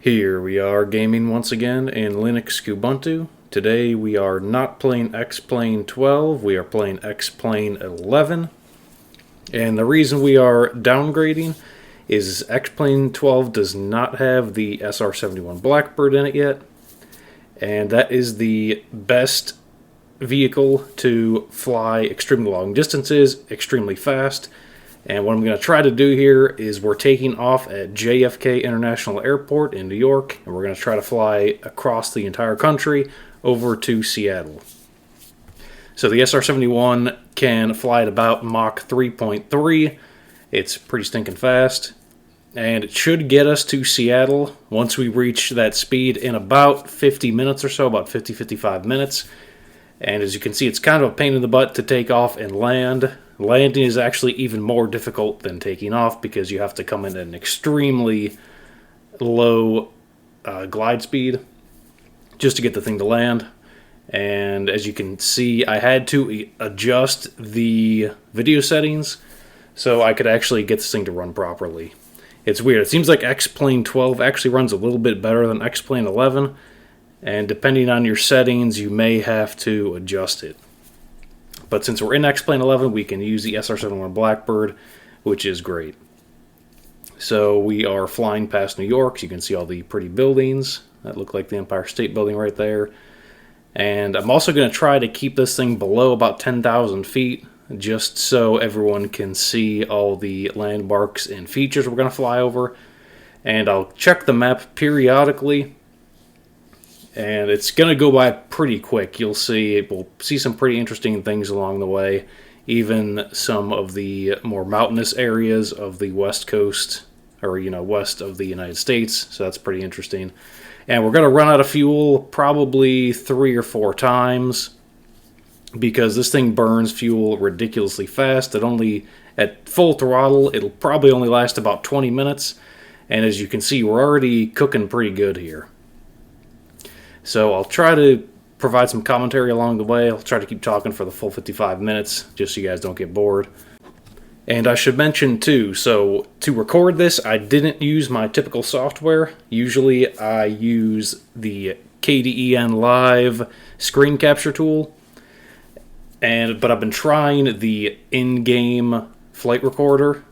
Here we are gaming once again in Linux Kubuntu. Today we are not playing X-Plane 12, we are playing X-Plane 11. And the reason we are downgrading is X-Plane 12 does not have the SR-71 Blackbird in it yet. And that is the best vehicle to fly extremely long distances, extremely fast. And what I'm going to try to do here is we're taking off at JFK International Airport in New York, and we're going to try to fly across the entire country over to Seattle. So the SR-71 can fly at about Mach 3.3. It's pretty stinking fast, and it should get us to Seattle once we reach that speed in about 50 minutes or so, about 50-55 minutes. And as you can see, it's kind of a pain in the butt to take off and land. Landing is actually even more difficult than taking off because you have to come in at an extremely low glide speed just to get the thing to land. And as you can see, I had to adjust the video settings so I could actually get this thing to run properly. It's weird. It seems like X-Plane 12 actually runs a little bit better than X-Plane 11, and depending on your settings, you may have to adjust it. But since we're in X-Plane 11, we can use the SR-71 Blackbird, which is great. So we are flying past New York. So you can see all the pretty buildings that look like the Empire State Building right there. And I'm also going to try to keep this thing below about 10,000 feet, just so everyone can see all the landmarks and features we're going to fly over. And I'll check the map periodically, and it's going to go by pretty quick. We'll see some pretty interesting things along the way, even some of the more mountainous areas of the west coast, or west of the United States, so that's pretty interesting. And we're going to run out of fuel probably 3 or 4 times, because this thing burns fuel ridiculously fast. At full throttle, it'll probably only last about 20 minutes, and as you can see, we're already cooking pretty good here. So I'll try to provide some commentary along the way. I'll try to keep talking for the full 55 minutes, just so you guys don't get bored. And I should mention too, so to record this, I didn't use my typical software. Usually I use the KDEN Live screen capture tool, but I've been trying the in-game flight recorder,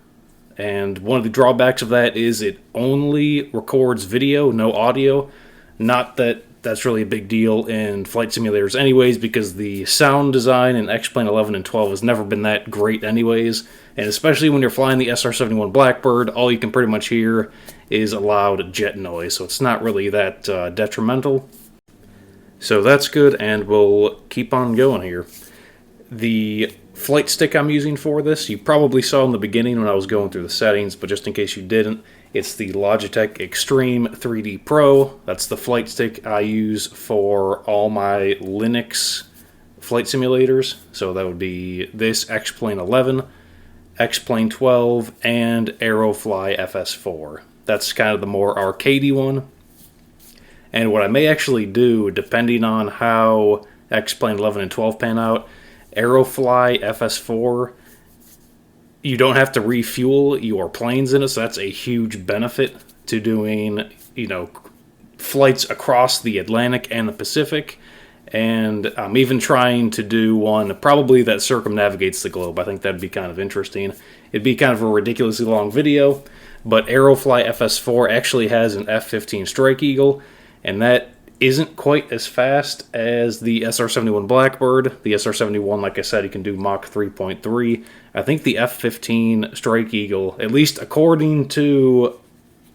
and one of the drawbacks of that is it only records video, no audio. Not that that's really a big deal in flight simulators anyways, because the sound design in X-Plane 11 and 12 has never been that great anyways, and especially when you're flying the SR-71 Blackbird, all you can pretty much hear is a loud jet noise, so it's not really that detrimental. So that's good, and we'll keep on going here. The flight stick I'm using for this, you probably saw in the beginning when I was going through the settings, but just in case you didn't, it's the Logitech Extreme 3D Pro. That's the flight stick I use for all my Linux flight simulators. So that would be this X-Plane 11, X-Plane 12, and Aerofly FS4. That's kind of the more arcadey one. And what I may actually do, depending on how X-Plane 11 and 12 pan out, Aerofly FS4, you don't have to refuel your planes in it, so that's a huge benefit to doing, flights across the Atlantic and the Pacific. And I'm even trying to do one probably that circumnavigates the globe. I think that'd be kind of interesting. It'd be kind of a ridiculously long video, but Aerofly FS4 actually has an F-15 Strike Eagle, and that isn't quite as fast as the SR-71 Blackbird. The SR-71, like I said, you can do Mach 3.3. I think the F-15 Strike Eagle, at least according to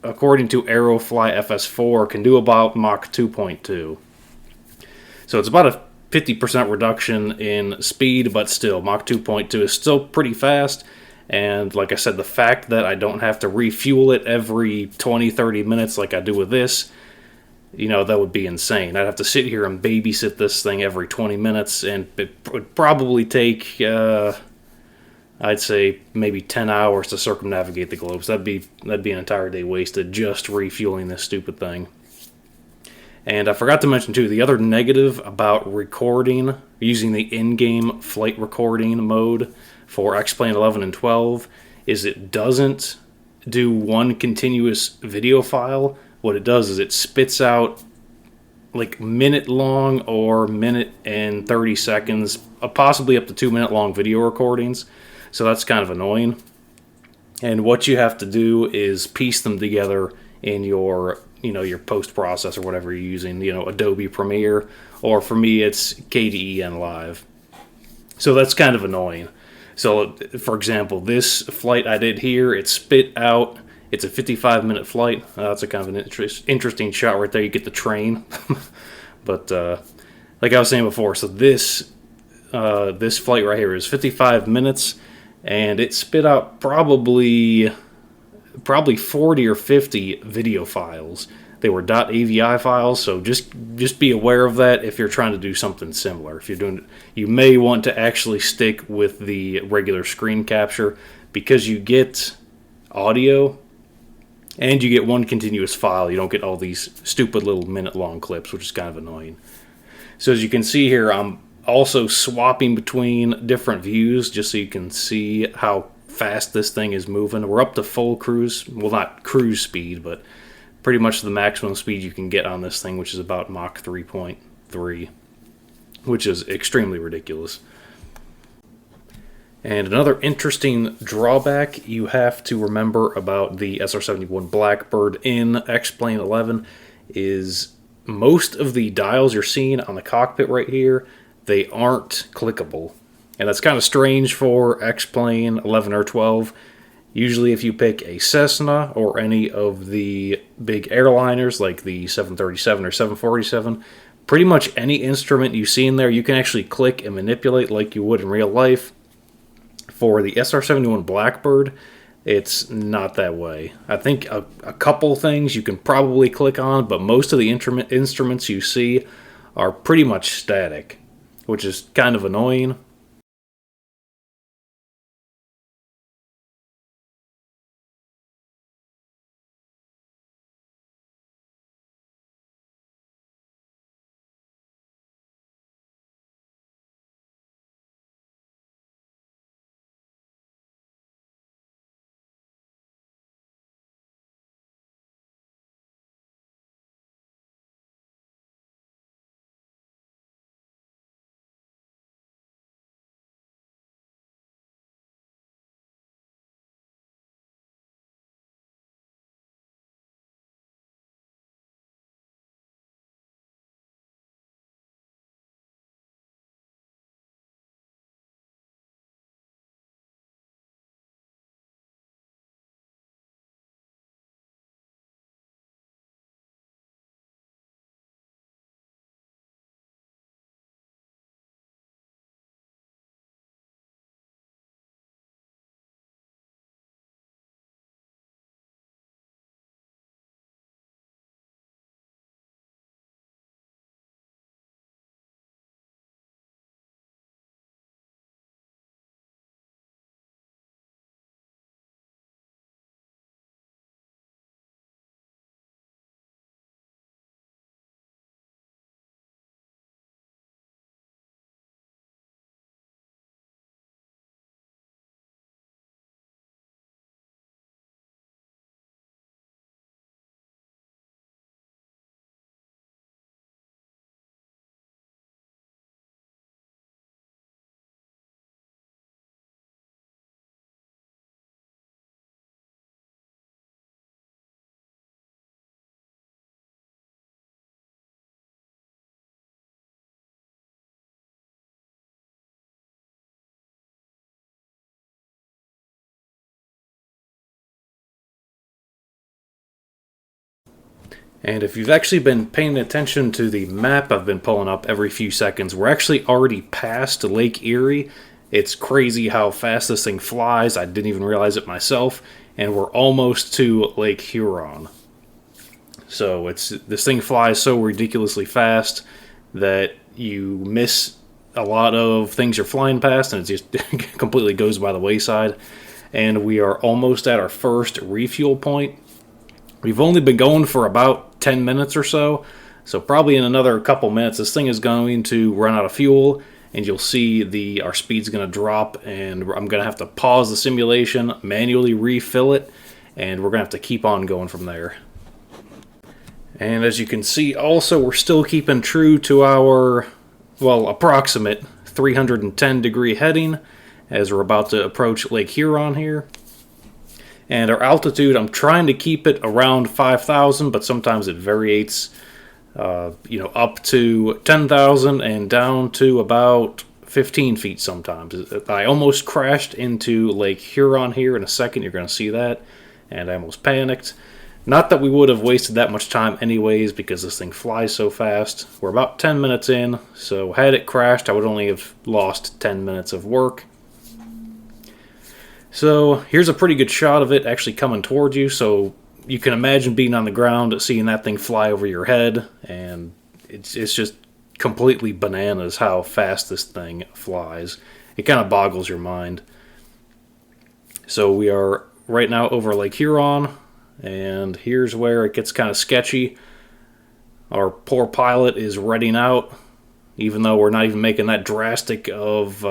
Aerofly FS4, can do about Mach 2.2. So it's about a 50% reduction in speed, but still, Mach 2.2 is still pretty fast. And like I said, the fact that I don't have to refuel it every 20-30 minutes like I do with this, that would be insane. I'd have to sit here and babysit this thing every 20 minutes, and it would probably take, I'd say, maybe 10 hours to circumnavigate the globe. So that'd be an entire day wasted just refueling this stupid thing. And I forgot to mention, too, the other negative about recording, using the in-game flight recording mode for X-Plane 11 and 12, is it doesn't do one continuous video file what it does is it spits out like minute long or minute and 30 seconds, possibly up to 2 minute long video recordings. So that's kind of annoying. And what you have to do is piece them together in your, your post process or whatever you're using, Adobe Premiere, or for me it's KDE Live. So that's kind of annoying. So, for example, this flight I did here, it spit out. It's a 55-minute flight. That's a kind of an interesting shot right there. You get the train. But like I was saying before, so this flight right here is 55 minutes, and it spit out probably 40 or 50 video files. They were .avi files, so just be aware of that if you're trying to do something similar. If you're doing, you may want to actually stick with the regular screen capture, because you get audio and you get one continuous file. You don't get all these stupid little minute-long clips, which is kind of annoying. So as you can see here, I'm also swapping between different views just so you can see how fast this thing is moving. We're up to full cruise, well, not cruise speed, but pretty much the maximum speed you can get on this thing, which is about Mach 3.3, which is extremely ridiculous. And another interesting drawback you have to remember about the SR-71 Blackbird in X-Plane 11 is most of the dials you're seeing on the cockpit right here, they aren't clickable. And that's kind of strange for X-Plane 11 or 12. Usually if you pick a Cessna or any of the big airliners like the 737 or 747, pretty much any instrument you see in there you can actually click and manipulate like you would in real life. For the SR-71 Blackbird, it's not that way. I think a couple things you can probably click on, but most of the instruments you see are pretty much static, which is kind of annoying. And if you've actually been paying attention to the map I've been pulling up every few seconds, we're actually already past Lake Erie. It's crazy how fast this thing flies. I didn't even realize it myself. And we're almost to Lake Huron. So this thing flies so ridiculously fast that you miss a lot of things you're flying past, and it just completely goes by the wayside. And we are almost at our first refuel point. We've only been going for about 10 minutes or so, so probably in another couple minutes this thing is going to run out of fuel, and you'll see our speed's going to drop, and I'm going to have to pause the simulation, manually refill it, and we're going to have to keep on going from there. And as you can see, also, we're still keeping true to our, well, approximate 310 degree heading as we're about to approach Lake Huron here. And our altitude, I'm trying to keep it around 5,000, but sometimes it varies, up to 10,000 and down to about 15 feet sometimes. I almost crashed into Lake Huron here. In a second, you're going to see that. And I almost panicked. Not that we would have wasted that much time anyways, because this thing flies so fast. We're about 10 minutes in, so had it crashed, I would only have lost 10 minutes of work. So here's a pretty good shot of it actually coming towards you, so you can imagine being on the ground, seeing that thing fly over your head, and it's just completely bananas how fast this thing flies. It kind of boggles your mind. So we are right now over Lake Huron. And here's where it gets kind of sketchy. Our poor pilot is reading out, even though we're not even making that drastic of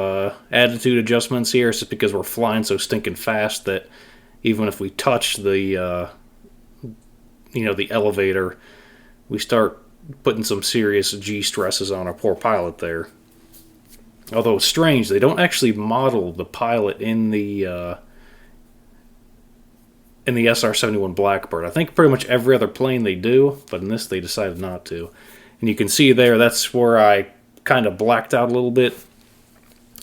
attitude adjustments here. It's just because we're flying so stinking fast that even if we touch the, the elevator, we start putting some serious G stresses on our poor pilot there. Although it's strange, they don't actually model the pilot in the SR-71 Blackbird. I think pretty much every other plane they do, but in this they decided not to. And you can see there, that's where I kind of blacked out a little bit.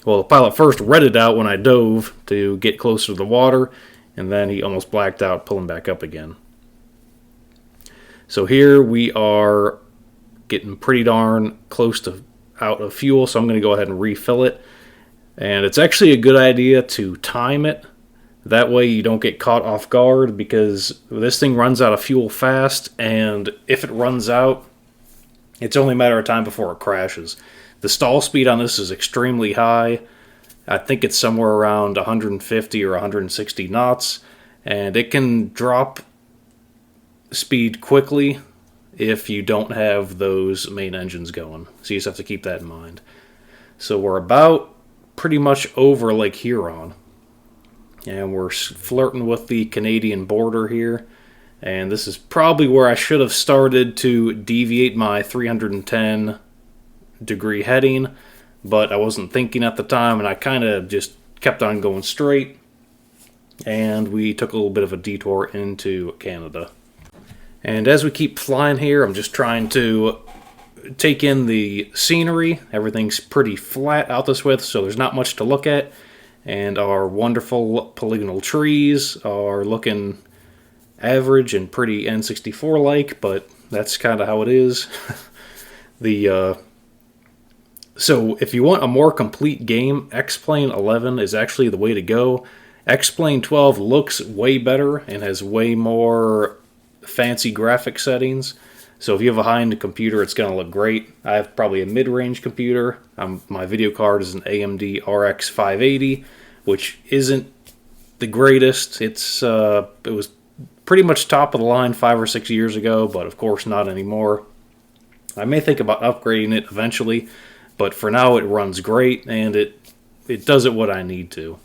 Well, the pilot first read it out when I dove to get closer to the water, and then he almost blacked out, pulling back up again. So here we are getting pretty darn close to out of fuel, so I'm going to go ahead and refill it. And it's actually a good idea to time it. That way you don't get caught off guard, because this thing runs out of fuel fast, and if it runs out, it's only a matter of time before it crashes. The stall speed on this is extremely high. I think it's somewhere around 150 or 160 knots, and it can drop speed quickly if you don't have those main engines going. So you just have to keep that in mind. So we're about pretty much over Lake Huron. And we're flirting with the Canadian border here. And this is probably where I should have started to deviate my 310 degree heading. But I wasn't thinking at the time, and I kind of just kept on going straight. And we took a little bit of a detour into Canada. And as we keep flying here, I'm just trying to take in the scenery. Everything's pretty flat out this way, so there's not much to look at. And our wonderful polygonal trees are looking average and pretty N64-like, but that's kind of how it is. So if you want a more complete game, X-Plane 11 is actually the way to go. X-Plane 12 looks way better and has way more fancy graphic settings. So if you have a high-end computer, it's going to look great. I have probably a mid-range computer. My video card is an AMD RX 580, which isn't the greatest. It was pretty much top of the line 5 or 6 years ago, but of course not anymore. I may think about upgrading it eventually, but for now it runs great, and it does it what I need to.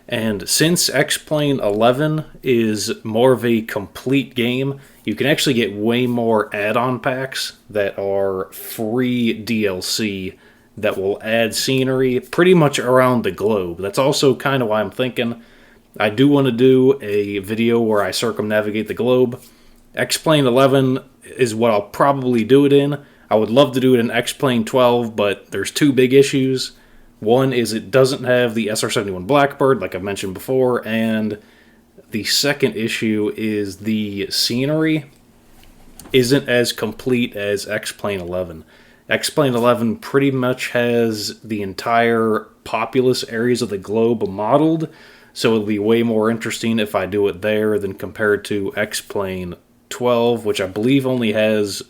And since X-Plane 11 is more of a complete game, you can actually get way more add-on packs that are free DLC that will add scenery pretty much around the globe. That's also kind of why I'm thinking I do want to do a video where I circumnavigate the globe. X-Plane 11 is what I'll probably do it in. I would love to do it in X-Plane 12, but there's two big issues. One is it doesn't have the SR-71 Blackbird, like I've mentioned before, and the second issue is the scenery isn't as complete as X-Plane 11. X-Plane 11 pretty much has the entire populous areas of the globe modeled, so it'll be way more interesting if I do it there than compared to X-Plane 12, which I believe only has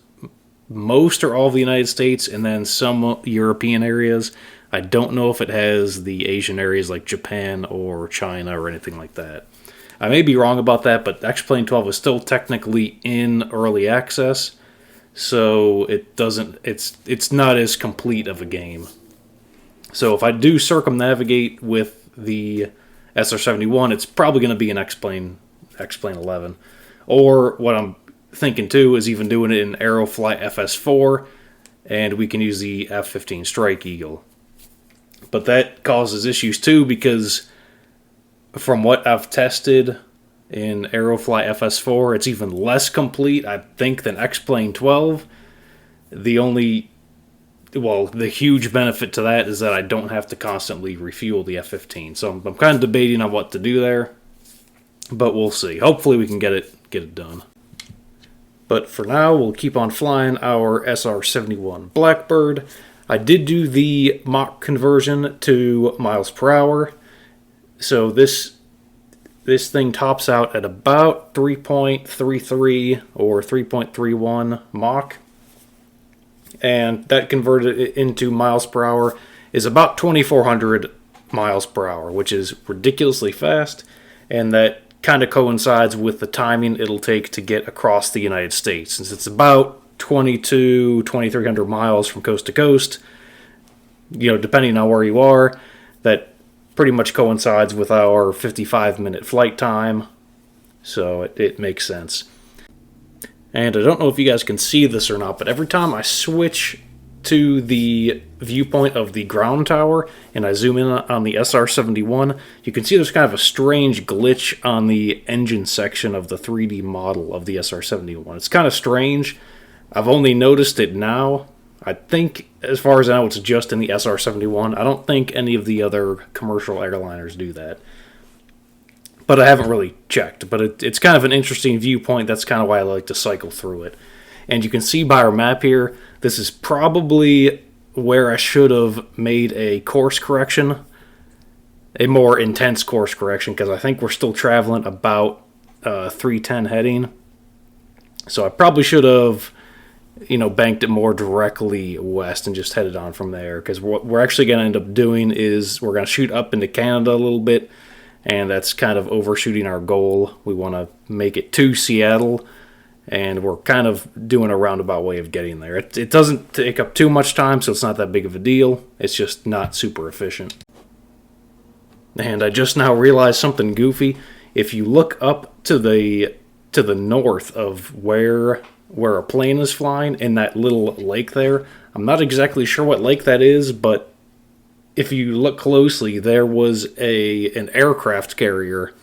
most or all of the United States and then some European areas. I don't know if it has the Asian areas like Japan or China or anything like that. I may be wrong about that, but X-Plane 12 is still technically in early access, so it's not as complete of a game. So if I do circumnavigate with the SR-71, it's probably going to be an X-Plane 11. Or what I'm thinking too is even doing it in Aeroflight FS4, and we can use the F-15 Strike Eagle. But that causes issues too, because from what I've tested in Aeroflight FS4, it's even less complete, I think, than X-Plane 12. The huge benefit to that is that I don't have to constantly refuel the F-15. So I'm kind of debating on what to do there, but we'll see. Hopefully we can get it done. But for now, we'll keep on flying our SR-71 Blackbird. I did do the Mach conversion to miles per hour. So this thing tops out at about 3.33 or 3.31 Mach. And that converted it into miles per hour is about 2,400 miles per hour, which is ridiculously fast. And that kind of coincides with the timing it'll take to get across the United States. Since it's about 2,300 miles from coast to coast, depending on where you are, that pretty much coincides with our 55-minute flight time, so it makes sense. And I don't know if you guys can see this or not, but every time I switch to the viewpoint of the ground tower and I zoom in on the SR-71, you can see there's kind of a strange glitch on the engine section of the 3D model of the SR-71. It's kind of strange. I've only noticed it now. I think, as far as I know, it's just in the SR-71. I don't think any of the other commercial airliners do that. But I haven't really checked. But it's kind of an interesting viewpoint. That's kind of why I like to cycle through it. And you can see by our map here, this is probably where I should have made a course correction. A more intense course correction, because I think we're still traveling about 310 heading. So I probably should have banked it more directly west and just headed on from there, because what we're actually going to end up doing is we're going to shoot up into Canada a little bit, and that's kind of overshooting our goal. We want to make it to Seattle, and we're kind of doing a roundabout way of getting there. It doesn't take up too much time, so it's not that big of a deal. It's just not super efficient. And I just now realized something goofy. If you look up to the north of where a plane is flying, in that little lake there, I'm not exactly sure what lake that is, but if you look closely, there was an aircraft carrier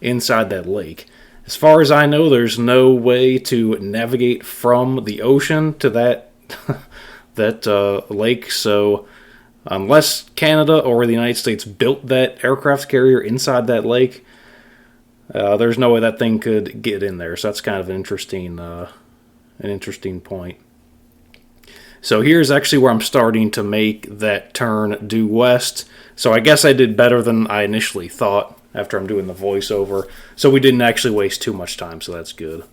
inside that lake. As far as I know, there's no way to navigate from the ocean to that lake, so unless Canada or the United States built that aircraft carrier inside that lake, there's no way that thing could get in there. So that's kind of an interesting point. So here's actually where I'm starting to make that turn due west. So I guess I did better than I initially thought after I'm doing the voiceover. So we didn't actually waste too much time, so that's good.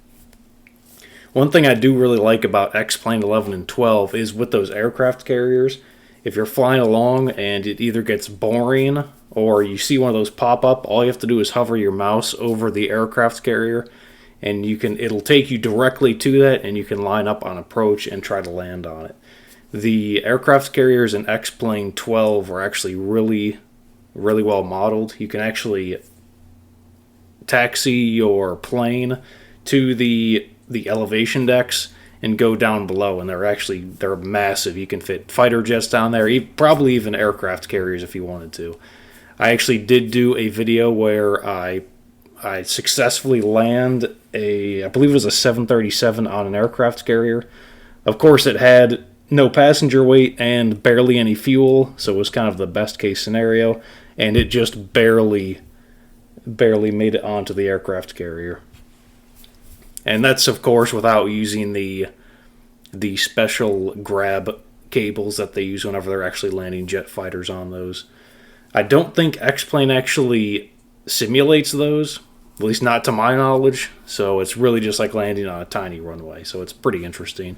One thing I do really like about X-Plane 11 and 12 is with those aircraft carriers, if you're flying along and it either gets boring or you see one of those pop up, all you have to do is hover your mouse over the aircraft carrier, and it'll take you directly to that, and you can line up on approach and try to land on it. The aircraft carriers in X-Plane 12 are actually really, really well modeled. You can actually taxi your plane to the elevation decks and go down below, and they're massive. You can fit fighter jets down there, probably even aircraft carriers if you wanted to. I actually did do a video where I successfully land I believe it was a 737 on an aircraft carrier. Of course, it had no passenger weight and barely any fuel, so it was kind of the best case scenario, and it just barely made it onto the aircraft carrier. And that's, of course, without using the special grab cables that they use whenever they're actually landing jet fighters on those. I don't think X-Plane actually simulates those, at least not to my knowledge, so it's really just like landing on a tiny runway, so it's pretty interesting.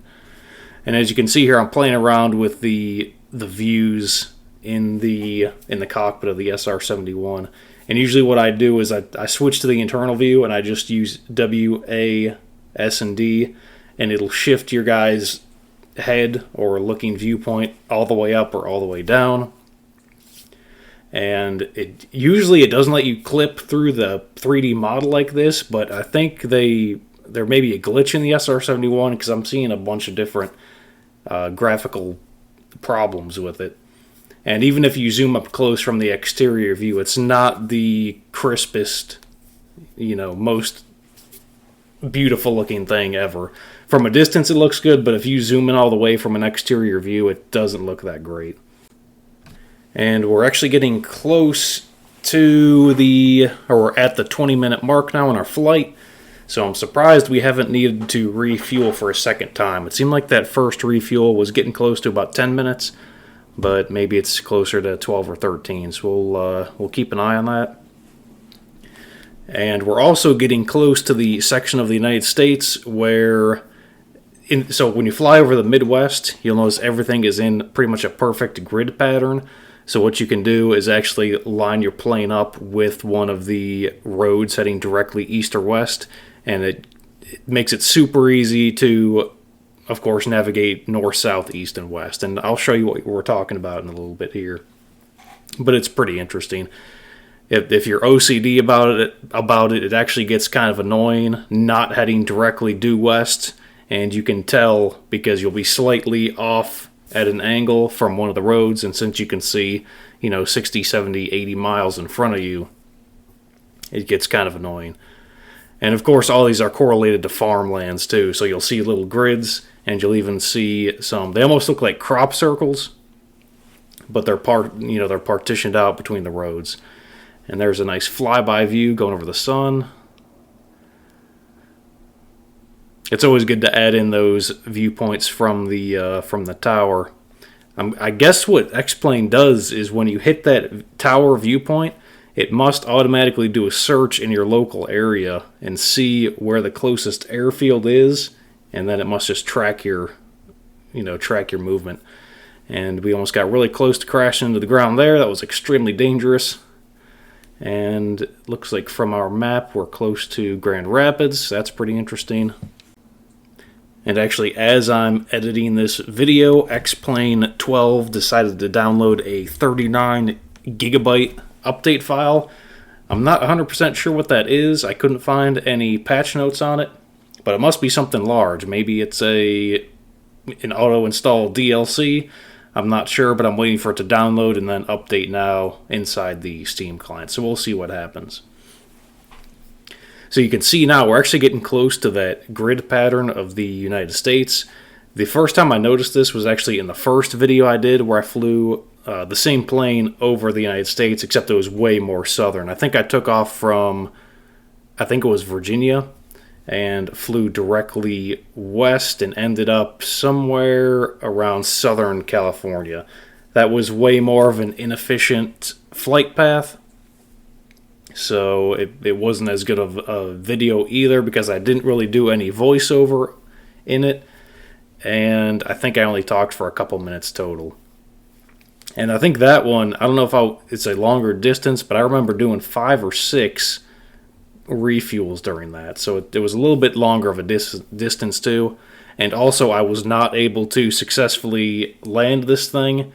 And as you can see here, I'm playing around with the views in the cockpit of the SR-71, and usually what I do is I switch to the internal view and I just use W, A, S, and D, and it'll shift your guy's head or looking viewpoint all the way up or all the way down. And it doesn't let you clip through the 3D model like this, but I think they there may be a glitch in the SR-71 because I'm seeing a bunch of different graphical problems with it. And even if you zoom up close from the exterior view, it's not the crispest, most beautiful looking thing ever. From a distance it looks good, but if you zoom in all the way from an exterior view, it doesn't look that great. And we're actually getting close to we're at the 20-minute mark now in our flight. So I'm surprised we haven't needed to refuel for a second time. It seemed like that first refuel was getting close to about 10 minutes, but maybe it's closer to 12 or 13. So we'll keep an eye on that. And we're also getting close to the section of the United States where, so when you fly over the Midwest, you'll notice everything is in pretty much a perfect grid pattern. So what you can do is actually line your plane up with one of the roads heading directly east or west, and it makes it super easy to, of course, navigate north, south, east, and west. And I'll show you what we're talking about in a little bit here. But it's pretty interesting. If you're OCD about it, it actually gets kind of annoying not heading directly due west, and you can tell because you'll be slightly off at an angle from one of the roads, and since you can see, 60, 70, 80 miles in front of you, it gets kind of annoying. And of course, all these are correlated to farmlands too, so you'll see little grids, and you'll even see some, they almost look like crop circles, but they're partitioned out between the roads. And there's a nice flyby view going over the sun. It's always good to add in those viewpoints from the tower. I guess what X-Plane does is when you hit that tower viewpoint, it must automatically do a search in your local area and see where the closest airfield is, and then it must just track your movement. And we almost got really close to crashing into the ground there. That was extremely dangerous. And it looks like from our map we're close to Grand Rapids. That's pretty interesting. And actually, as I'm editing this video, X-Plane 12 decided to download a 39 gigabyte update file. I'm not 100% sure what that is. I couldn't find any patch notes on it, but it must be something large. Maybe it's an auto-install DLC. I'm not sure, but I'm waiting for it to download and then update now inside the Steam client. So we'll see what happens. So you can see now we're actually getting close to that grid pattern of the United States. The first time I noticed this was actually in the first video I did where I flew the same plane over the United States, except it was way more southern. I think I took off from, I think it was Virginia, and flew directly west and ended up somewhere around Southern California. That was way more of an inefficient flight path, so it wasn't as good of a video either because I didn't really do any voiceover in it, and I think I only talked for a couple minutes total. And I think that one, I don't know if it's a longer distance, but I remember doing 5 or 6 refuels during that, so it was a little bit longer of a distance too. And also I was not able to successfully land this thing.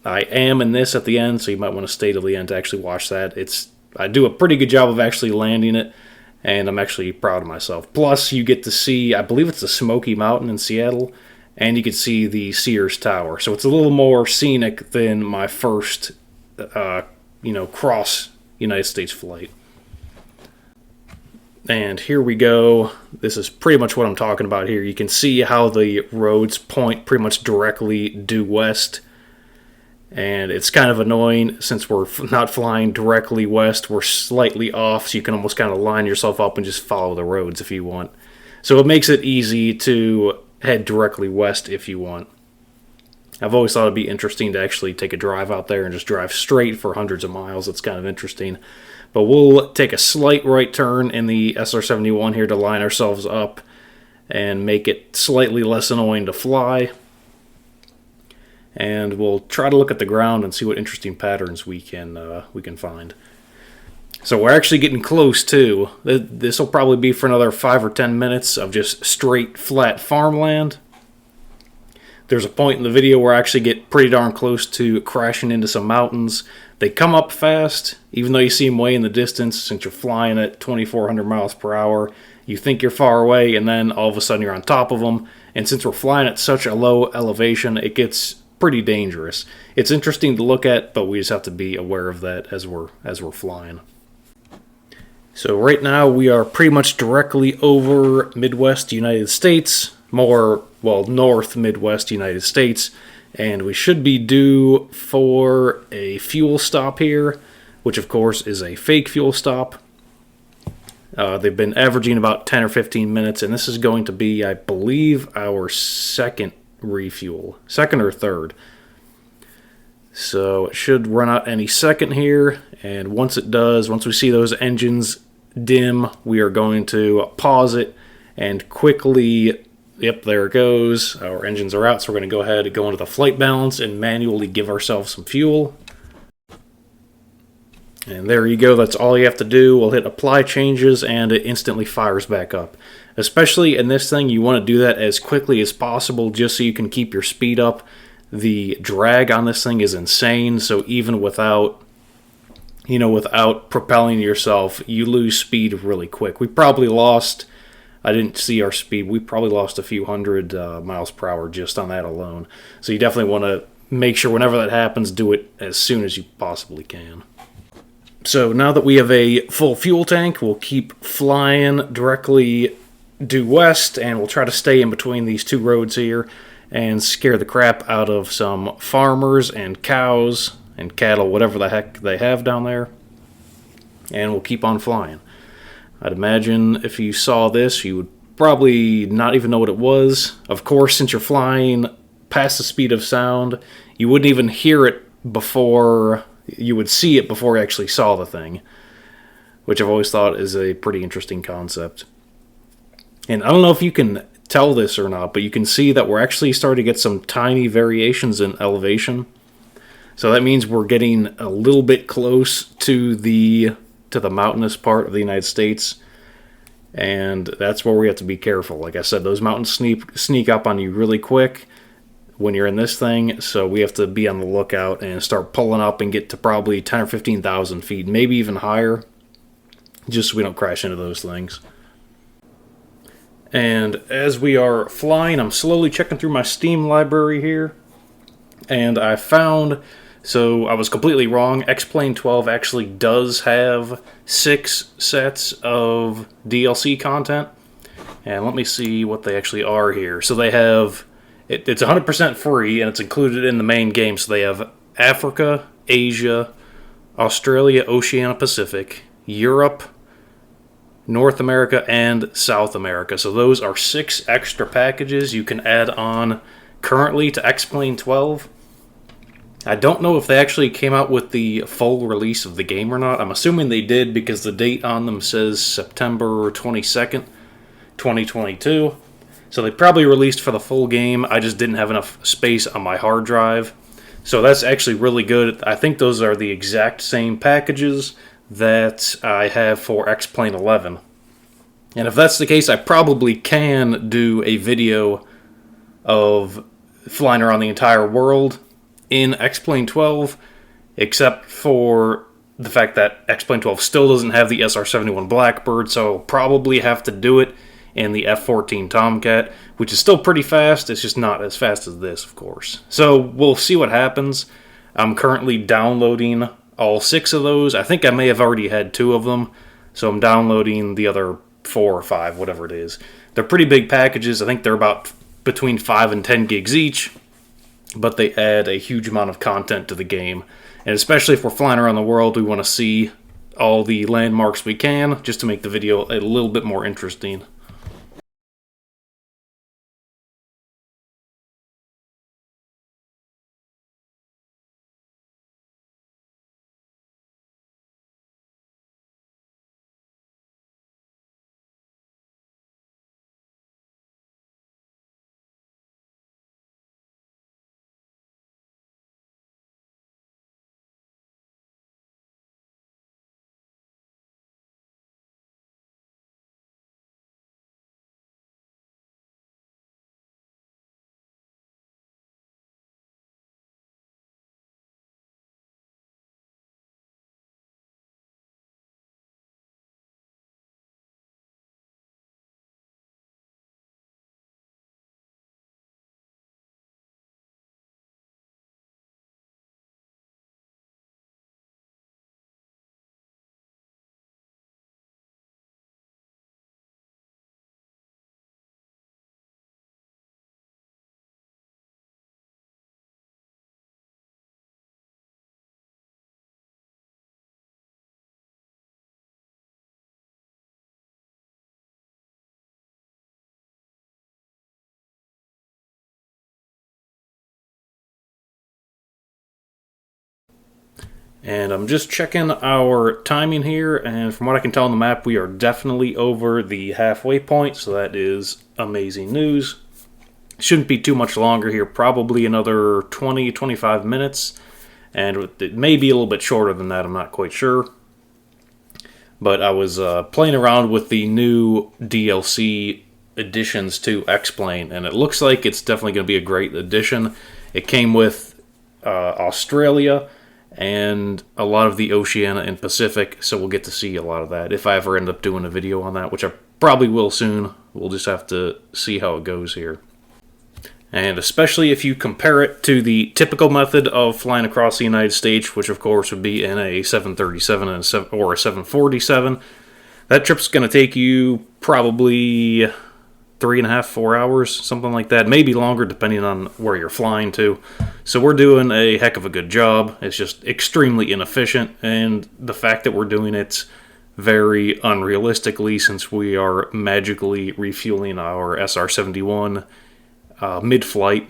I am in this at the end, so you might want to stay till the end to actually watch that. I do a pretty good job of actually landing it, and I'm actually proud of myself. Plus you get to see, I believe it's the Smoky Mountain in Seattle, and you can see the Sears Tower, so it's a little more scenic than my first cross United States flight. And here we go. This is pretty much what I'm talking about here. You can see how the roads point pretty much directly due west. And it's kind of annoying since we're not flying directly west. We're slightly off, so you can almost kind of line yourself up and just follow the roads if you want. So it makes it easy to head directly west if you want. I've always thought it'd be interesting to actually take a drive out there and just drive straight for hundreds of miles. It's kind of interesting. But we'll take a slight right turn in the SR-71 here to line ourselves up and make it slightly less annoying to fly. And we'll try to look at the ground and see what interesting patterns we can find. So we're actually getting close too. This will probably be for another 5 or 10 minutes of just straight flat farmland. There's a point in the video where I actually get pretty darn close to crashing into some mountains. They come up fast, even though you see them way in the distance. Since you're flying at 2,400 miles per hour, You think you're far away, and then all of a sudden you're on top of them. And since we're flying at such a low elevation, it gets pretty dangerous. It's interesting to look at, but we just have to be aware of that as we're flying. So right now we are pretty much directly over Midwest United States, north Midwest United States, and we should be due for a fuel stop here, which of course is a fake fuel stop. They've been averaging about 10 or 15 minutes, and this is going to be, I believe, our second refuel. Second or third. So it should run out any second here, and once it does, once we see those engines dim, we are going to pause it and quickly, yep, there it goes. Our engines are out, so we're going to go ahead and go into the flight balance and manually give ourselves some fuel. And there you go, that's all you have to do. We'll hit apply changes and it instantly fires back up. Especially in this thing, you want to do that as quickly as possible just so you can keep your speed up. The drag on this thing is insane, so even without propelling yourself, you lose speed really quick. We probably lost, I didn't see our speed, we probably lost a few hundred miles per hour just on that alone. So you definitely want to make sure whenever that happens, do it as soon as you possibly can. So now that we have a full fuel tank, we'll keep flying directly due west, and we'll try to stay in between these two roads here and scare the crap out of some farmers and cows and cattle, whatever the heck they have down there. And we'll keep on flying. I'd imagine if you saw this, you would probably not even know what it was. Of course, since you're flying past the speed of sound, you wouldn't even hear it before you would see it before you actually saw the thing, which I've always thought is a pretty interesting concept. And I don't know if you can tell this or not, but you can see that we're actually starting to get some tiny variations in elevation. So that means we're getting a little bit close to the mountainous part of the United States, and that's where we have to be careful. Like I said, those mountains sneak up on you really quick when you're in this thing, so we have to be on the lookout and start pulling up and get to probably 10 or 15,000 feet, maybe even higher, just so we don't crash into those things. And as we are flying, I'm slowly checking through my Steam library here, and I found, so I was completely wrong, X-Plane 12 actually does have 6 sets of DLC content, and let me see what they actually are here. So they have, it's 100% free, and it's included in the main game. So they have Africa, Asia, Australia, Oceania, Pacific, Europe, North America, and South America. So those are 6 extra packages you can add on currently to X-Plane 12. I don't know if they actually came out with the full release of the game or not. I'm assuming they did because the date on them says September 22nd, 2022. So they probably released for the full game. I just didn't have enough space on my hard drive. So that's actually really good. I think those are the exact same packages that I have for X-Plane 11. And if that's the case, I probably can do a video of flying around the entire world in X-Plane 12, except for the fact that X-Plane 12 still doesn't have the SR-71 Blackbird, so I'll probably have to do it in the F-14 Tomcat, which is still pretty fast. It's just not as fast as this, of course. So we'll see what happens. I'm currently downloading all 6 of those. I think I may have already had 2 of them, so I'm downloading the other 4 or 5, whatever it is. They're pretty big packages. I think they're about between 5 and 10 gigs each, but they add a huge amount of content to the game. And especially if we're flying around the world, we want to see all the landmarks we can, just to make the video a little bit more interesting. And I'm just checking our timing here, and from what I can tell on the map, we are definitely over the halfway point, so that is amazing news. Shouldn't be too much longer here, probably another 20-25 minutes, and it may be a little bit shorter than that, I'm not quite sure. But I was playing around with the new DLC additions to X-Plane, and it looks like it's definitely going to be a great addition. It came with Australia and a lot of the Oceania and Pacific, so we'll get to see a lot of that if I ever end up doing a video on that, which I probably will soon. We'll just have to see how it goes here. And especially if you compare it to the typical method of flying across the United States, which of course would be in a 737 or a 747, that trip's going to take you probably 3.5, 4 hours, something like that. Maybe longer, depending on where you're flying to. So we're doing a heck of a good job. It's just extremely inefficient, and the fact that we're doing it very unrealistically, since we are magically refueling our SR-71 mid-flight.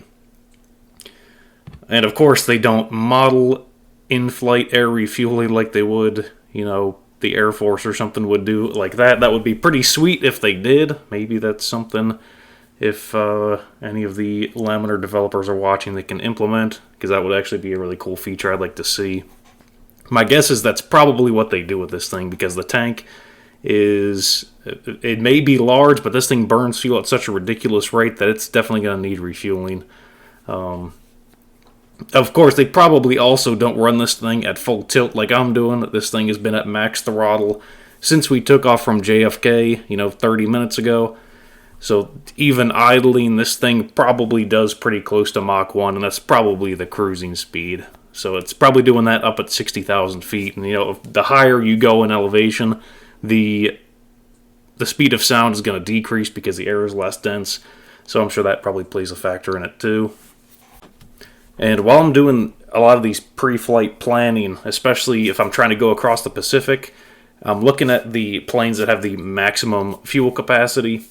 And of course, they don't model in-flight air refueling like they would, the Air Force or something would do like that. That would be pretty sweet if they did. Maybe that's something, if any of the Laminar developers are watching, they can implement, because that would actually be a really cool feature I'd like to see. My guess is that's probably what they do with this thing, because the tank it may be large, but this thing burns fuel at such a ridiculous rate that it's definitely going to need refueling. Of course, they probably also don't run this thing at full tilt like I'm doing. This thing has been at max throttle since we took off from JFK, 30 minutes ago. So even idling, this thing probably does pretty close to Mach 1, and that's probably the cruising speed. So it's probably doing that up at 60,000 feet. And, the higher you go in elevation, the speed of sound is going to decrease because the air is less dense. So I'm sure that probably plays a factor in it too. And while I'm doing a lot of these pre-flight planning, especially if I'm trying to go across the Pacific, I'm looking at the planes that have the maximum fuel capacity.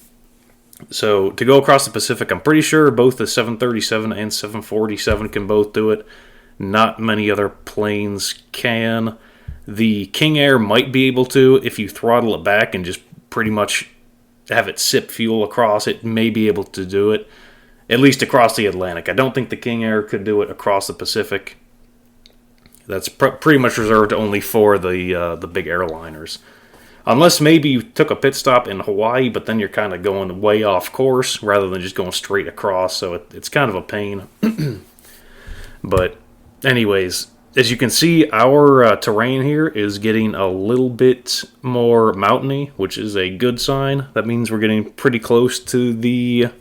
So to go across the Pacific, I'm pretty sure both the 737 and 747 can both do it. Not many other planes can. The King Air might be able to if you throttle it back and just pretty much have it sip fuel across. It may be able to do it. At least across the Atlantic. I don't think the King Air could do it across the Pacific. That's pretty much reserved only for the big airliners. Unless maybe you took a pit stop in Hawaii, but then you're kind of going way off course rather than just going straight across, so it's kind of a pain. But anyways, as you can see, our terrain here is getting a little bit more mountainy, which is a good sign. That means we're getting pretty close to the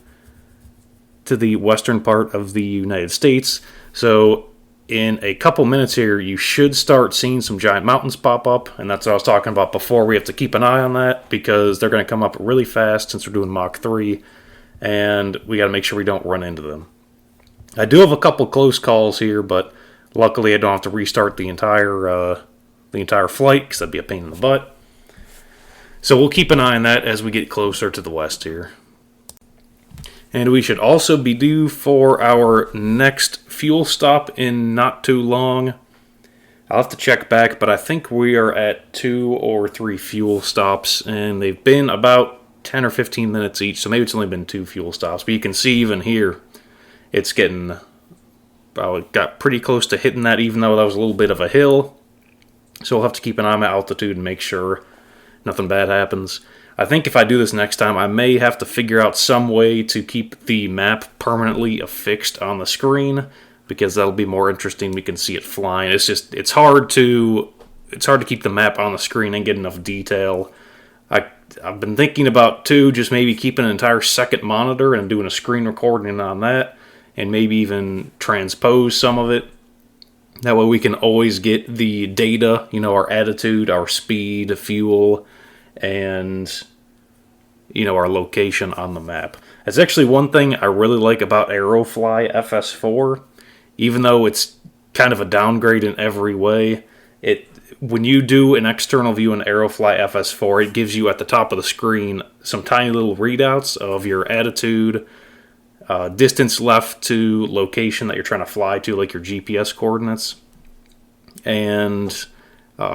western part of the United States. So in a couple minutes here, you should start seeing some giant mountains pop up, and that's what I was talking about before. We have to keep an eye on that because they're going to come up really fast since we're doing Mach 3, and we got to make sure we don't run into them. I do have a couple close calls here, but luckily I don't have to restart the entire flight because that'd be a pain in the butt. So we'll keep an eye on that as we get closer to the west here. And we should also be due for our next fuel stop in not too long. I'll have to check back, but I think we are at 2 or 3 fuel stops, and they've been about 10 or 15 minutes each, so maybe it's only been 2 fuel stops. But you can see even here, it got pretty close to hitting that, even though that was a little bit of a hill. So we'll have to keep an eye on my altitude and make sure nothing bad happens. I think if I do this next time, I may have to figure out some way to keep the map permanently affixed on the screen, because that'll be more interesting. We can see it flying. It's hard to keep the map on the screen and get enough detail. I've been thinking about too, just maybe keeping an entire second monitor and doing a screen recording on that, and maybe even transpose some of it. That way we can always get the data, our attitude, our speed, fuel, and our location on the map. That's actually one thing I really like about Aerofly FS4. Even though it's kind of a downgrade in every way, when you do an external view in Aerofly FS4, it gives you at the top of the screen some tiny little readouts of your attitude, distance left to location that you're trying to fly to, like your GPS coordinates. and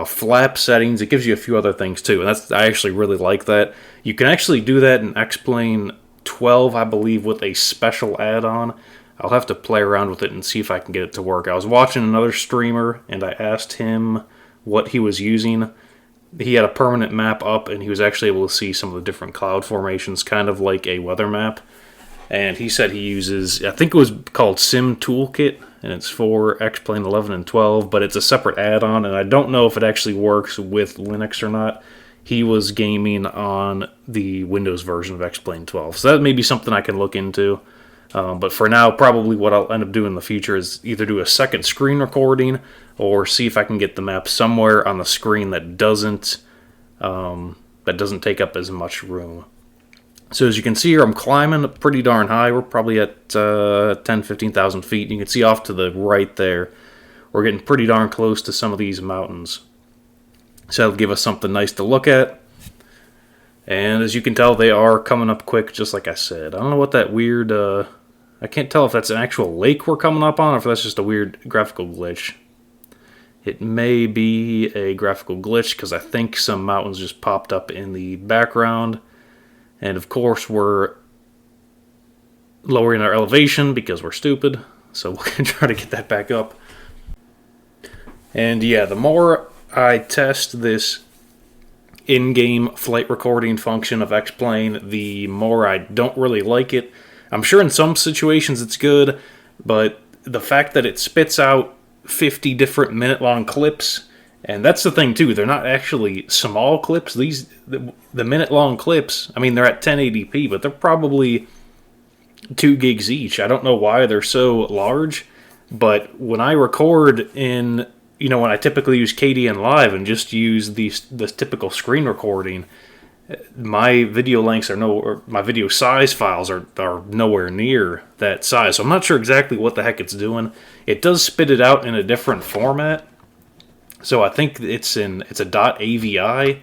flap settings. It gives you a few other things too, and I actually really like that. You can actually do that in X-Plane 12, I believe, with a special add-on. I'll have to play around with it and see if I can get it to work. I was watching another streamer, and I asked him what he was using. He had a permanent map up, and he was actually able to see some of the different cloud formations, kind of like a weather map. And he said he uses, I think it was called Sim Toolkit, and it's for X-Plane 11 and 12, but it's a separate add-on, and I don't know if it actually works with Linux or not. He was gaming on the Windows version of X-Plane 12, so that may be something I can look into. But for now, probably what I'll end up doing in the future is either do a second screen recording or see if I can get the map somewhere on the screen that doesn't take up as much room. So as you can see here, I'm climbing pretty darn high. We're probably at 15,000 feet. You can see off to the right there, we're getting pretty darn close to some of these mountains. So that'll give us something nice to look at. And as you can tell, they are coming up quick, just like I said. I don't know what that weird... I can't tell if that's an actual lake we're coming up on, or if that's just a weird graphical glitch. It may be a graphical glitch, because I think some mountains just popped up in the background. And of course, we're lowering our elevation, because we're stupid. So we're going to try to get that back up. And yeah, the more I test this in-game flight recording function of X-Plane, the more I don't really like it. I'm sure in some situations it's good, but the fact that it spits out 50 different minute-long clips, and that's the thing too, they're not actually small clips. The minute-long clips, I mean, they're at 1080p, but they're probably 2 gigs each. I don't know why they're so large, but when I record in... when I typically use KDN Live and just use the typical screen recording, my video lengths my video size files are nowhere near that size. So I'm not sure exactly what the heck it's doing. It does spit it out in a different format. So I think it's a .avi.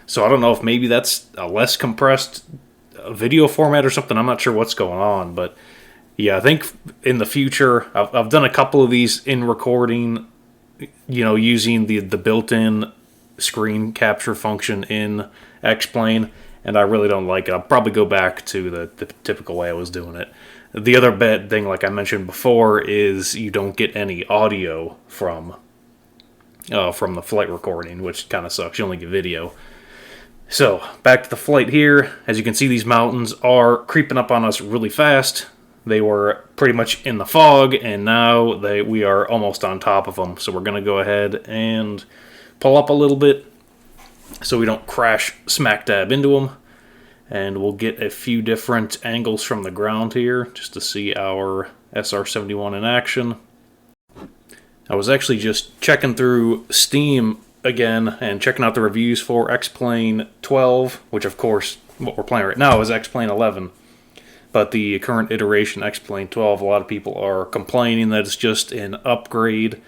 So I don't know if maybe that's a less compressed video format or something. I'm not sure what's going on, but yeah, I think in the future, I've done a couple of these in recording, using the built-in screen capture function in X-Plane, and I really don't like it. I'll probably go back to the typical way I was doing it. The other bad thing, like I mentioned before, is you don't get any audio from the flight recording, which kind of sucks. You only get video. So, back to the flight here. As you can see, these mountains are creeping up on us really fast. They were pretty much in the fog, and now we are almost on top of them. So we're going to go ahead and pull up a little bit so we don't crash smack dab into them. And we'll get a few different angles from the ground here just to see our SR-71 in action. I was actually just checking through Steam again and checking out the reviews for X-Plane 12, which of course what we're playing right now is X-Plane 11. But the current iteration X-Plane 12, a lot of people are complaining that it's just an upgrade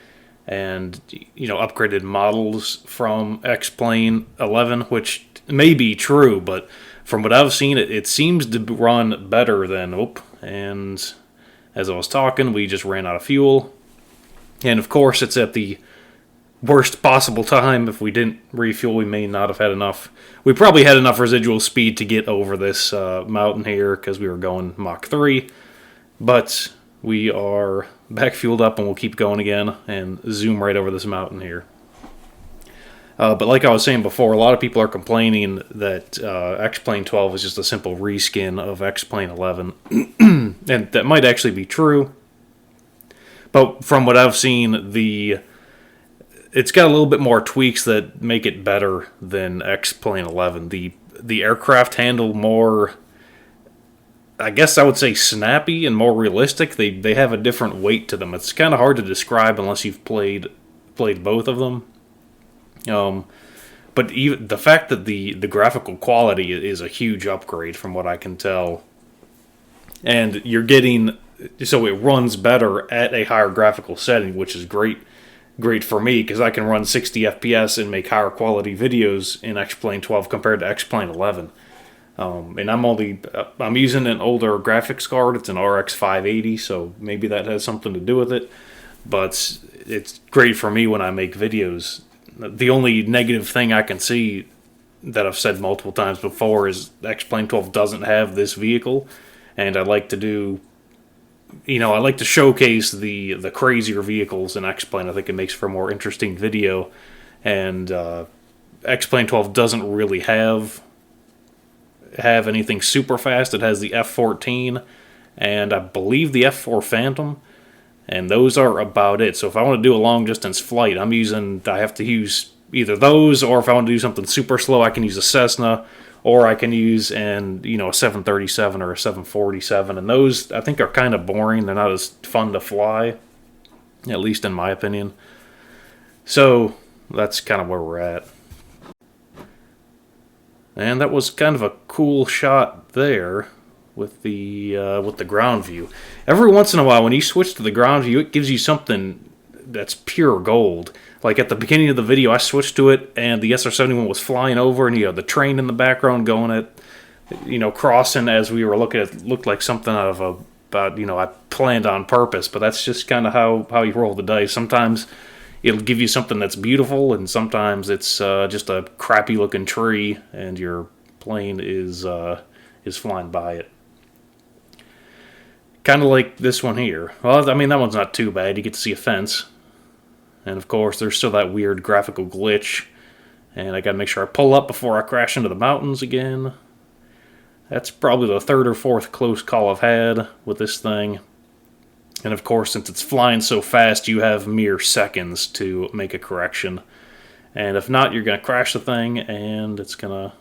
and, upgraded models from X-Plane 11, which may be true, but from what I've seen, it seems to run better than, and as I was talking, we just ran out of fuel. And of course, it's at the worst possible time. If we didn't refuel, we may not have had enough. We probably had enough residual speed to get over this mountain here because we were going Mach 3. But we are back fueled up and we'll keep going again and zoom right over this mountain here. But like I was saying before, a lot of people are complaining that X-Plane 12 is just a simple reskin of X-Plane 11. And that might actually be true. But from what I've seen, it's got a little bit more tweaks that make it better than X-Plane 11. The aircraft handle more, I guess I would say, snappy and more realistic. They have a different weight to them. It's kind of hard to describe unless you've played both of them. But even the fact that the graphical quality is a huge upgrade from what I can tell, and you're getting, so it runs better at a higher graphical setting, which is great for me because I can run 60 FPS and make higher quality videos in X-Plane 12 compared to X-Plane 11. And I'm using an older graphics card. It's an RX 580, so maybe that has something to do with it. But it's great for me when I make videos. The only negative thing I can see that I've said multiple times before is X-Plane 12 doesn't have this vehicle, and I like to do, I like to showcase the crazier vehicles in X-Plane. I think it makes for a more interesting video, and X-Plane 12 doesn't really have anything super fast. It has the F-14 and I believe the F-4 Phantom, and those are about it. So if I want to do a long distance flight, I have to use either those, or if I want to do something super slow, I can use a Cessna, or I can use a 737 or a 747, and those I think are kind of boring. They're not as fun to fly, at least in my opinion. So that's kind of where we're at. And that was kind of a cool shot there with the ground view. Every once in a while, when you switch to the ground view, it gives you something that's pure gold. Like at the beginning of the video, I switched to it, and the SR-71 was flying over, and you had the train in the background going at, crossing as we were looking at. It looked like something out of I planned on purpose, but that's just kind of how you roll the dice. Sometimes it'll give you something that's beautiful, and sometimes it's just a crappy looking tree, and your plane is flying by it. Kind of like this one here. Well, I mean, that one's not too bad. You get to see a fence. And of course, there's still that weird graphical glitch. And I gotta make sure I pull up before I crash into the mountains again. That's probably the third or fourth close call I've had with this thing. And of course, since it's flying so fast, you have mere seconds to make a correction. And if not, you're gonna crash the thing, and it's gonna,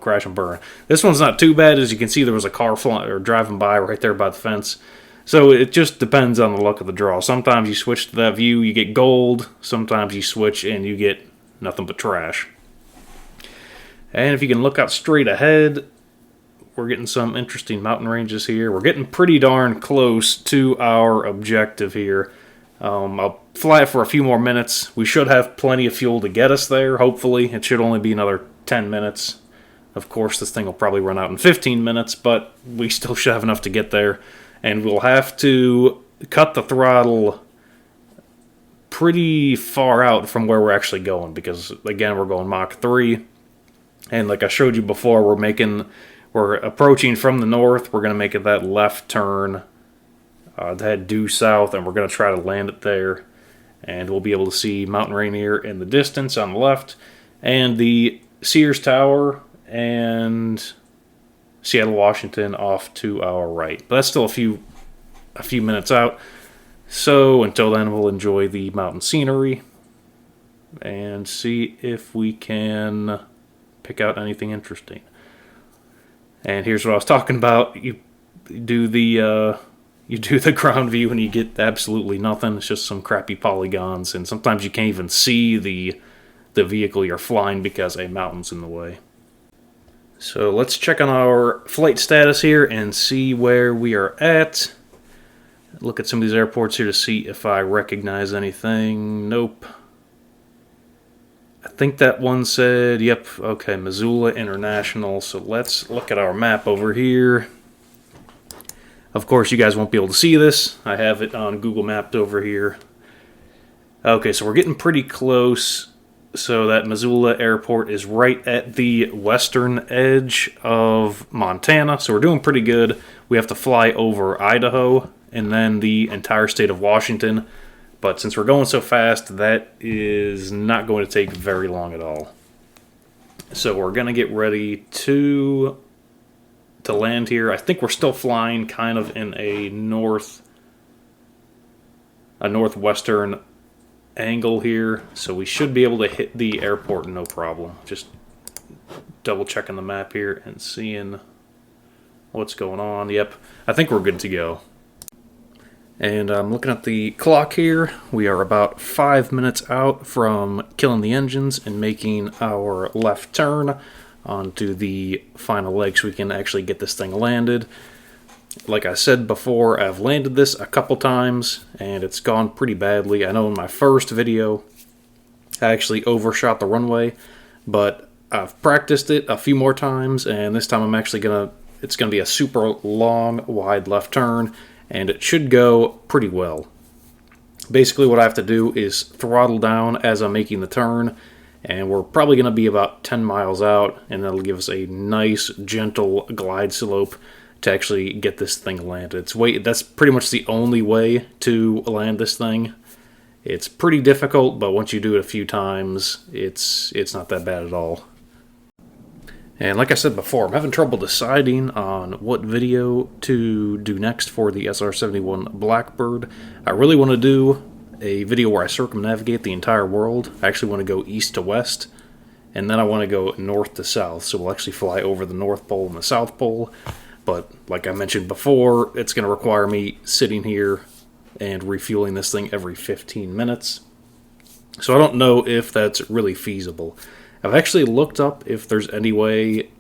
crash and burn. This one's not too bad. As you can see, there was a car driving by right there by the fence. So it just depends on the luck of the draw. Sometimes you switch to that view, you get gold. Sometimes you switch and you get nothing but trash. And if you can look out straight ahead, we're getting some interesting mountain ranges here. We're getting pretty darn close to our objective here. I'll fly it for a few more minutes. We should have plenty of fuel to get us there, hopefully. It should only be another 10 minutes. Of course, this thing will probably run out in 15 minutes, but we still should have enough to get there. And we'll have to cut the throttle pretty far out from where we're actually going, because, again, we're going Mach 3. And like I showed you before, we're approaching from the north. We're going to make it that left turn, head due south, and we're going to try to land it there. And we'll be able to see Mountain Rainier in the distance on the left, and the Sears Tower and Seattle, Washington off to our right. But that's still a few minutes out. So until then, we'll enjoy the mountain scenery and see if we can pick out anything interesting. And here's what I was talking about. You do the ground view and you get absolutely nothing. It's just some crappy polygons, and sometimes you can't even see the vehicle you're flying because a mountain's in the way. So let's check on our flight status here and see where we are at. Look at some of these airports here to see if I recognize anything. Nope. I think that one said, yep, okay, Missoula International. So let's look at our map over here. Of course, you guys won't be able to see this. I have it on Google Maps over here. Okay, so we're getting pretty close. So that Missoula Airport is right at the western edge of Montana. So we're doing pretty good. We have to fly over Idaho and then the entire state of Washington. But since we're going so fast, that is not going to take very long at all. So we're going to get ready to land here. I think we're still flying kind of in a northwestern angle here, so we should be able to hit the airport no problem. Just double checking the map here and seeing what's going on. Yep, I think we're good to go. And I'm looking at the clock here. We are about 5 minutes out from killing the engines and making our left turn onto the final leg so we can actually get this thing landed. Like I said before, I've landed this a couple times, and it's gone pretty badly. I know in my first video, I actually overshot the runway, but I've practiced it a few more times, and this time I'm actually it's gonna be a super long, wide left turn, and it should go pretty well. Basically what I have to do is throttle down as I'm making the turn, and we're probably going to be about 10 miles out, and that'll give us a nice gentle glide slope to actually get this thing landed. That's pretty much the only way to land this thing. It's pretty difficult, but once you do it a few times, it's not that bad at all. And like I said before, I'm having trouble deciding on what video to do next for the SR-71 Blackbird. I really want to do a video where I circumnavigate the entire world. I actually want to go east to west, and then I want to go north to south. So we'll actually fly over the North Pole and the South Pole. But like I mentioned before, it's going to require me sitting here and refueling this thing every 15 minutes. So I don't know if that's really feasible. I've actually looked up if there's any way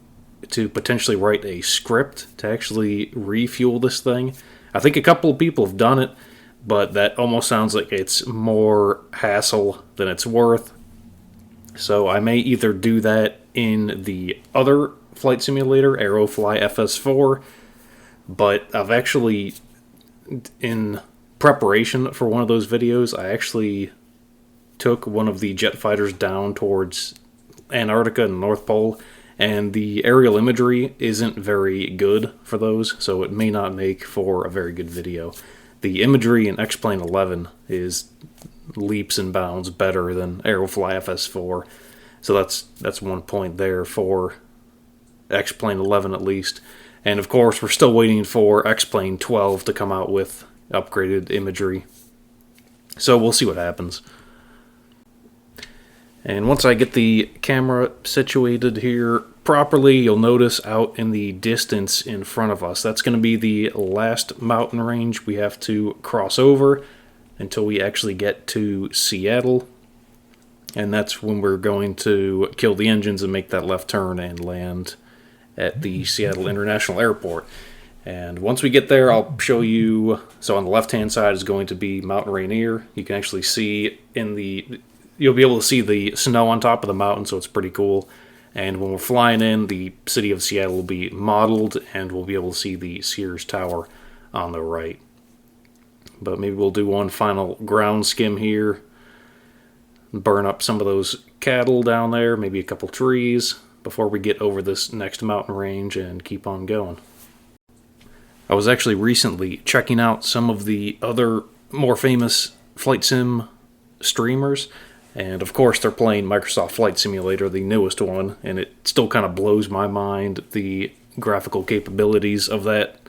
to potentially write a script to actually refuel this thing. I think a couple of people have done it, but that almost sounds like it's more hassle than it's worth. So I may either do that in the other flight simulator, Aerofly FS4, but I've actually, in preparation for one of those videos, I actually took one of the jet fighters down towards Antarctica and the North Pole, and the aerial imagery isn't very good for those, so it may not make for a very good video. The imagery in X-Plane 11 is leaps and bounds better than Aerofly FS4, so that's one point there for X-Plane 11 at least. And of course, we're still waiting for X-Plane 12 to come out with upgraded imagery, so we'll see what happens. And once I get the camera situated here properly, you'll notice out in the distance in front of us, that's going to be the last mountain range we have to cross over until we actually get to Seattle. And that's when we're going to kill the engines and make that left turn and land at the Seattle International Airport. And once we get there, I'll show you. So on the left-hand side is going to be Mount Rainier. You can actually see you'll be able to see the snow on top of the mountain, so it's pretty cool. And when we're flying in, the city of Seattle will be modeled, and we'll be able to see the Sears Tower on the right. But maybe we'll do one final ground skim here, burn up some of those cattle down there, maybe a couple trees, before we get over this next mountain range and keep on going. I was actually recently checking out some of the other more famous flight sim streamers, and of course they're playing Microsoft Flight Simulator, the newest one, and it still kind of blows my mind, the graphical capabilities of that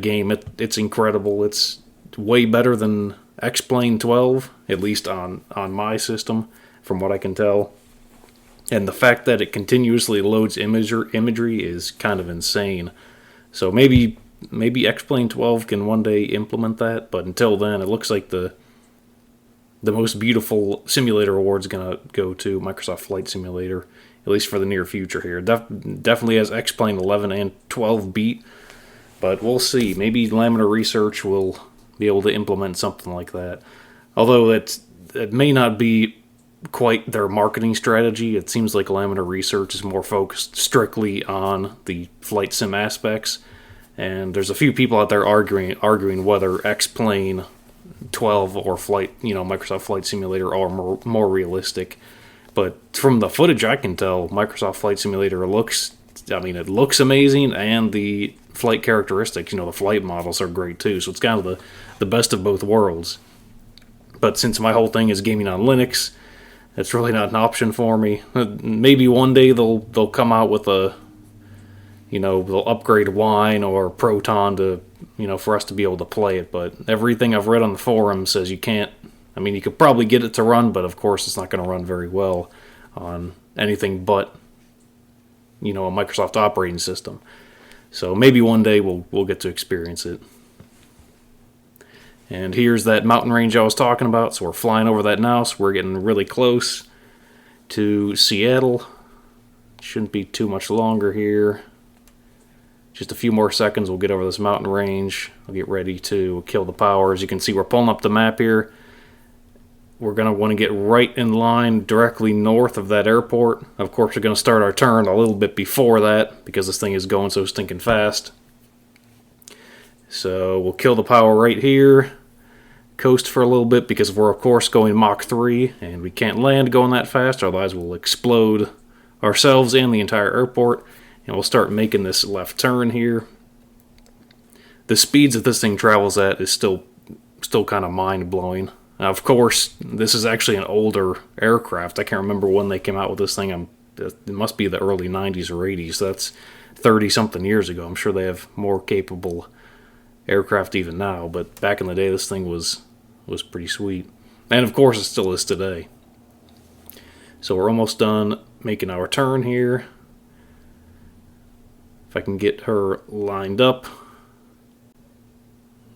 game. It's incredible. It's way better than X-Plane 12, at least on my system, from what I can tell. And the fact that it continuously loads imagery is kind of insane. So maybe X-Plane 12 can one day implement that, but until then, it looks like the most beautiful simulator award is going to go to Microsoft Flight Simulator, at least for the near future here. Definitely has X-Plane 11 and 12 beat, but we'll see. Maybe Laminar Research will be able to implement something like that. Although it may not be quite their marketing strategy. It seems like Laminar Research is more focused strictly on the flight sim aspects, and there's a few people out there arguing whether X-Plane 12 or Microsoft Flight Simulator are more realistic. But from the footage I can tell, Microsoft Flight Simulator looks amazing, and the flight characteristics, the flight models are great too. So it's kind of the best of both worlds. But since my whole thing is gaming on Linux, it's really not an option for me. Maybe one day they'll come out with they'll upgrade Wine or Proton to, for us to be able to play it. But everything I've read on the forum says you can't. I mean, you could probably get it to run, but of course it's not going to run very well on anything but, a Microsoft operating system. So maybe one day we'll get to experience it. And here's that mountain range I was talking about. So we're flying over that now, so we're getting really close to Seattle. Shouldn't be too much longer here. Just a few more seconds, we'll get over this mountain range. I'll get ready to kill the power. As you can see, we're pulling up the map here. We're going to want to get right in line directly north of that airport. Of course, we're going to start our turn a little bit before that because this thing is going so stinking fast. So we'll kill the power right here. coast for a little bit because we're, of course, going Mach 3, and we can't land going that fast, otherwise we'll explode ourselves and the entire airport. And we'll start making this left turn here. The speeds that this thing travels at is still kind of mind-blowing. Now, of course, this is actually an older aircraft. I can't remember when they came out with this thing. It must be the early 90s or 80s. So that's 30-something years ago. I'm sure they have more capable aircraft even now, but back in the day, this thing was pretty sweet. And, of course, it still is today. So we're almost done making our turn here. If I can get her lined up.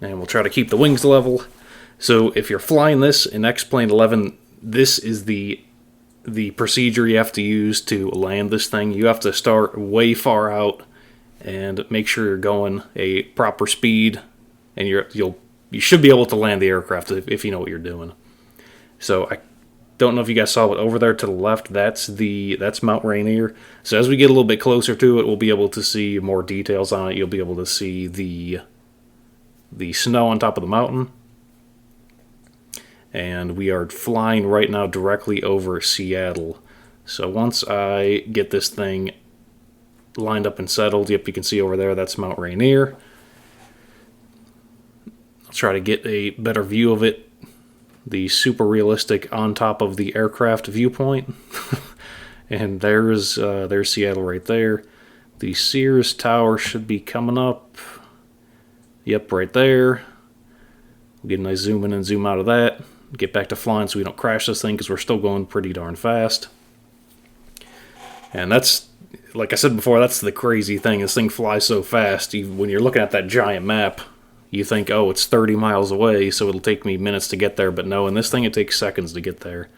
And we'll try to keep the wings level. So if you're flying this in X-Plane 11, this is the procedure you have to use to land this thing. You have to start way far out and make sure you're going a proper speed, and you should be able to land the aircraft if you know what you're doing. So I don't know if you guys saw it over there to the left. That's Mount Rainier. So as we get a little bit closer to it, we'll be able to see more details on it. You'll be able to see the snow on top of the mountain. And we are flying right now directly over Seattle. So once I get this thing lined up and settled, yep, you can see over there, that's Mount Rainier. I'll try to get a better view of it. The super realistic on top of the aircraft viewpoint. And there's Seattle right there. The Sears Tower should be coming up. Yep, right there. We'll get a nice zoom in and zoom out of that. Get back to flying so we don't crash this thing because we're still going pretty darn fast. And that's, like I said before, that's the crazy thing. This thing flies so fast. When you're looking at that giant map, you think, oh, it's 30 miles away, so it'll take me minutes to get there. But no, in this thing, it takes seconds to get there.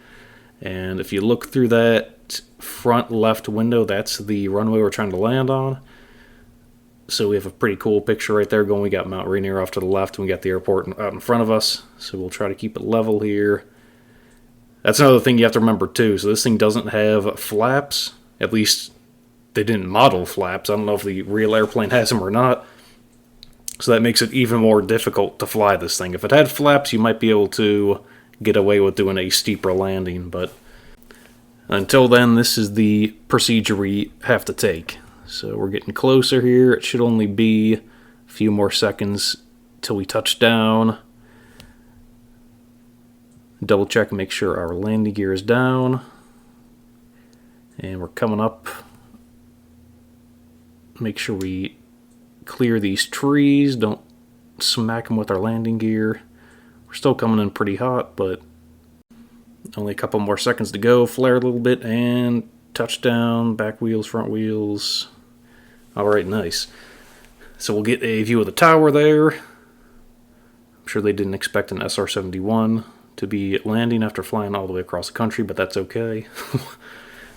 And if you look through that front left window, that's the runway we're trying to land on. So we have a pretty cool picture right there going. We got Mount Rainier off to the left, and we got the airport out in front of us. So we'll try to keep it level here. That's another thing you have to remember too. So this thing doesn't have flaps. At least they didn't model flaps. I don't know if the real airplane has them or not. So that makes it even more difficult to fly this thing. If it had flaps, you might be able to get away with doing a steeper landing. But until then, this is the procedure we have to take. So we're getting closer here. It should only be a few more seconds till we touch down. Double check and make sure our landing gear is down. And we're coming up. Make sure we clear these trees. Don't smack them with our landing gear. We're still coming in pretty hot, but only a couple more seconds to go. Flare a little bit and touchdown. Back wheels, front wheels. Alright, nice. So we'll get a view of the tower there. I'm sure they didn't expect an SR-71 to be landing after flying all the way across the country, but that's okay.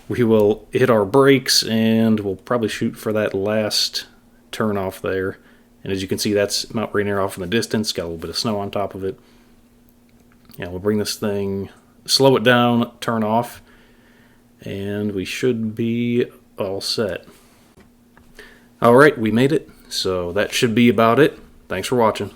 We will hit our brakes, and we'll probably shoot for that last turn off there. And as you can see, that's Mount Rainier off in the distance. Got a little bit of snow on top of it. Yeah, we'll bring this thing, slow it down, turn off, and we should be all set. Alright, we made it, so that should be about it. Thanks for watching.